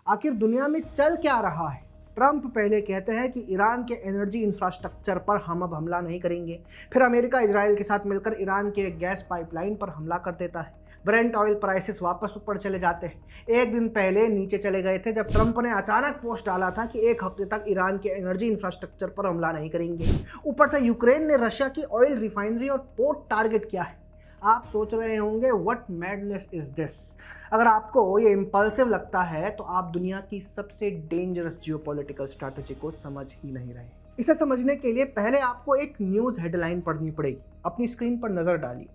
आखिर दुनिया में चल क्या रहा है? ट्रंप पहले कहते हैं कि ईरान के एनर्जी इंफ्रास्ट्रक्चर पर हम अब हमला नहीं करेंगे। फिर अमेरिका इजराइल के साथ मिलकर ईरान के गैस पाइपलाइन पर हमला कर देता है। ब्रेंट ऑयल प्राइसेस वापस ऊपर चले जाते हैं। एक दिन पहले नीचे चले गए थे जब ट्रंप ने अचानक पोस्ट डाला था कि एक हफ्ते तक ईरान के एनर्जी इंफ्रास्ट्रक्चर पर हमला नहीं करेंगे। ऊपर से यूक्रेन ने रशिया की ऑयल रिफाइनरी और पोर्ट टारगेट किया है। आप सोच रहे होंगे व्हाट मैडनेस इज दिस। अगर आपको ये इम्पल्सिव लगता है तो आप दुनिया की सबसे डेंजरस जियोपॉलिटिकल स्ट्रैटेजी को समझ ही नहीं रहे। इसे समझने के लिए पहले आपको एक न्यूज़ हेडलाइन पढ़नी पड़ेगी। अपनी स्क्रीन पर नजर डालिए।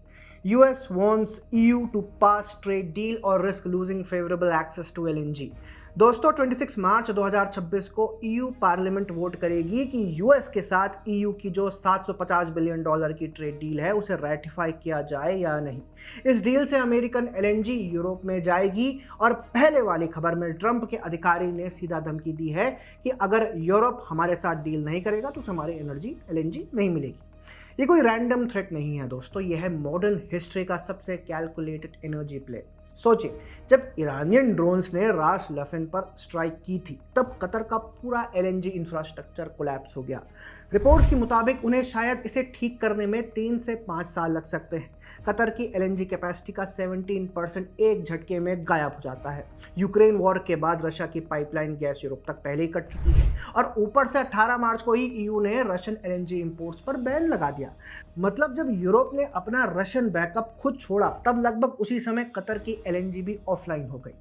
US wants EU to pass trade deal or risk losing favorable access to LNG। दोस्तों 26 मार्च 2026 को EU पार्लियामेंट वोट करेगी कि US के साथ EU की जो $750 बिलियन की ट्रेड डील है उसे रेटिफाई किया जाए या नहीं। इस डील से अमेरिकन LNG यूरोप में जाएगी और पहले वाली खबर में ट्रंप के अधिकारी ने सीधा धमकी दी है कि अगर यूरोप हमारे साथ डील नहीं करेगा तो हमारी एनर्जी LNG नहीं मिलेगी। ये कोई रैंडम थ्रेट नहीं है दोस्तों, ये है मॉडर्न हिस्ट्री का सबसे कैलकुलेटेड एनर्जी प्ले। सोचिए, जब ईरानियन ड्रोन्स ने रास लफेन पर स्ट्राइक की थी तब कतर का पूरा LNG इंफ्रास्ट्रक्चर कोलैप्स हो गया। रिपोर्ट्स के मुताबिक उन्हें शायद इसे ठीक करने में 3 से 5 साल लग सकते हैं। कतर की LNG कैपेसिटी का 17% एक झटके में गायब हो जाता है। यूक्रेन वॉर के बाद रशिया की पाइपलाइन गैस यूरोप तक पहले ही कट चुकी है और ऊपर से 18 मार्च को ही EU ने रशियन LNG इंपोर्ट्स पर बैन लगा दिया। मतलब जब यूरोप ने अपना रशियन बैकअप खुद छोड़ा तब लगभग उसी समय कतर की LNG भी ऑफलाइन हो गई।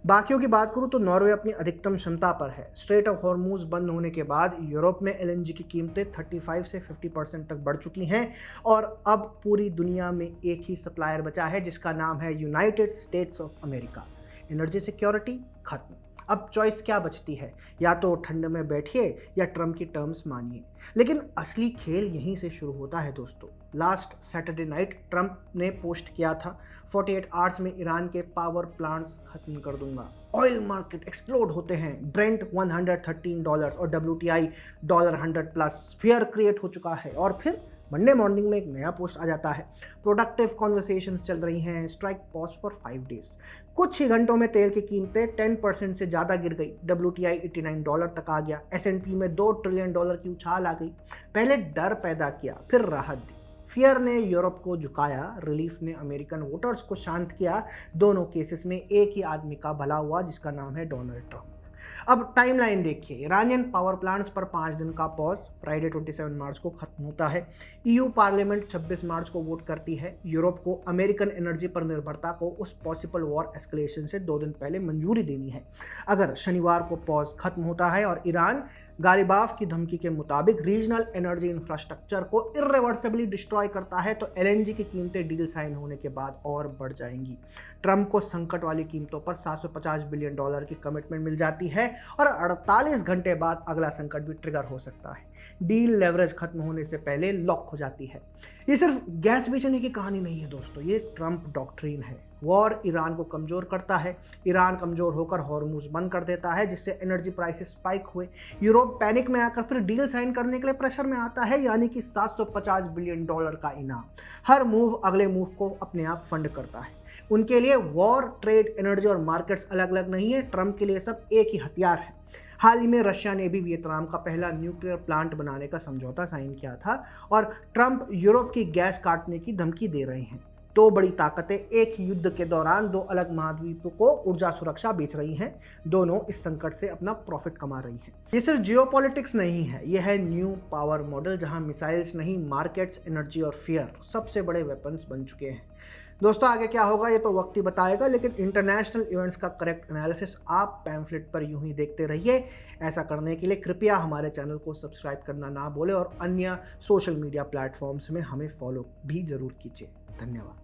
बाकियों की बात करूं तो नॉर्वे अपनी अधिकतम क्षमता पर है। स्ट्रेट ऑफ हॉर्मूज बंद होने के बाद यूरोप में LNG की कीमतें 35 से 50% तक बढ़ चुकी हैं और अब पूरी दुनिया में एक ही सप्लायर बचा है जिसका नाम है United states of America. Energy security खत्म। अब चॉइस क्या बचती है? या तो ठंड में बैठिए या ट्रम्प की टर्म्स मानिए। लेकिन असली खेल यहीं से शुरू होता है दोस्तों। लास्ट सैटरडे नाइट ट्रम्प ने पोस्ट किया था 48 आवर्स में ईरान के पावर प्लांट्स खत्म कर दूंगा। ऑयल मार्केट एक्सप्लोड होते हैं। ब्रेंट $113 और WTI $100+। फियर क्रिएट हो चुका है और फिर मंडे मॉर्निंग में एक नया पोस्ट आ जाता है। प्रोडक्टिव कॉन्वर्सेशंस चल रही हैं। Strike pause for 5 days. कुछ ही घंटों में तेल की कीमतें 10% से ज़्यादा गिर गई। WTI $89 तक आ गया। S&P में $2 ट्रिलियन की उछाल आ गई। पहले डर पैदा किया, फिर राहत दी। फियर ने यूरोप को झुकाया, रिलीफ ने अमेरिकन वोटर्स को शांत किया। दोनों केसेस में एक ही आदमी का भला हुआ जिसका नाम है डोनाल्ड ट्रंप। अब टाइमलाइन देखिए। ईरानियन पावर प्लांट्स पर 5 दिन का पॉज फ्राइडे 27 मार्च को खत्म होता है। EU पार्लियामेंट 26 मार्च को वोट करती है। यूरोप को अमेरिकन एनर्जी पर निर्भरता को उस पॉसिबल वॉर एस्केलेशन से 2 दिन पहले मंजूरी देनी है। अगर शनिवार को पॉज खत्म होता है और ईरान गालिबाफ की धमकी के मुताबिक रीजनल एनर्जी इंफ्रास्ट्रक्चर को इर्रिवर्सिबली डिस्ट्रॉय करता है तो LNG की कीमतें डील साइन होने के बाद और बढ़ जाएंगी। ट्रंप को संकट वाली कीमतों पर $750 बिलियन की कमिटमेंट मिल जाती है और 48 घंटे बाद अगला संकट भी ट्रिगर हो सकता है। डील लेवरेज खत्म होने से पहले लॉक हो जाती है। ये सिर्फ गैस बेचने की कहानी नहीं है दोस्तों, ये ट्रंप डॉक्ट्रिन है। वॉर ईरान को कमज़ोर करता है। ईरान कमज़ोर होकर हॉर्मूज बंद कर देता है जिससे एनर्जी प्राइसेस स्पाइक हुए। यूरोप पैनिक में आकर फिर डील साइन करने के लिए प्रेशर में आता है, यानी कि $750 बिलियन का इनाम। हर मूव अगले मूव को अपने आप फंड करता है। उनके लिए वॉर, ट्रेड, एनर्जी और मार्केट्स अलग अलग नहीं है। ट्रंप के लिए सब एक ही हथियार है। हाल ही में रशिया ने भी वियतनाम का पहला न्यूक्लियर प्लांट बनाने का समझौता साइन किया था और ट्रंप यूरोप की गैस काटने की धमकी दे रहे हैं। 2 बड़ी ताकतें एक ही युद्ध के दौरान 2 अलग महाद्वीपों को ऊर्जा सुरक्षा बेच रही हैं। दोनों इस संकट से अपना प्रॉफिट कमा रही हैं। ये सिर्फ जियोपॉलिटिक्स नहीं है, यह है न्यू पावर मॉडल जहां मिसाइल्स नहीं, मार्केट्स, एनर्जी और फियर सबसे बड़े वेपन्स बन चुके हैं। दोस्तों आगे क्या होगा ये तो वक्त ही बताएगा, लेकिन इंटरनेशनल इवेंट्स का करेक्ट एनालिसिस आप पैम्फलेट पर यूं ही देखते रहिए। ऐसा करने के लिए कृपया हमारे चैनल को सब्सक्राइब करना ना भूलें और अन्य सोशल मीडिया प्लेटफॉर्म्स में हमें फॉलो भी जरूर कीजिए। धन्यवाद।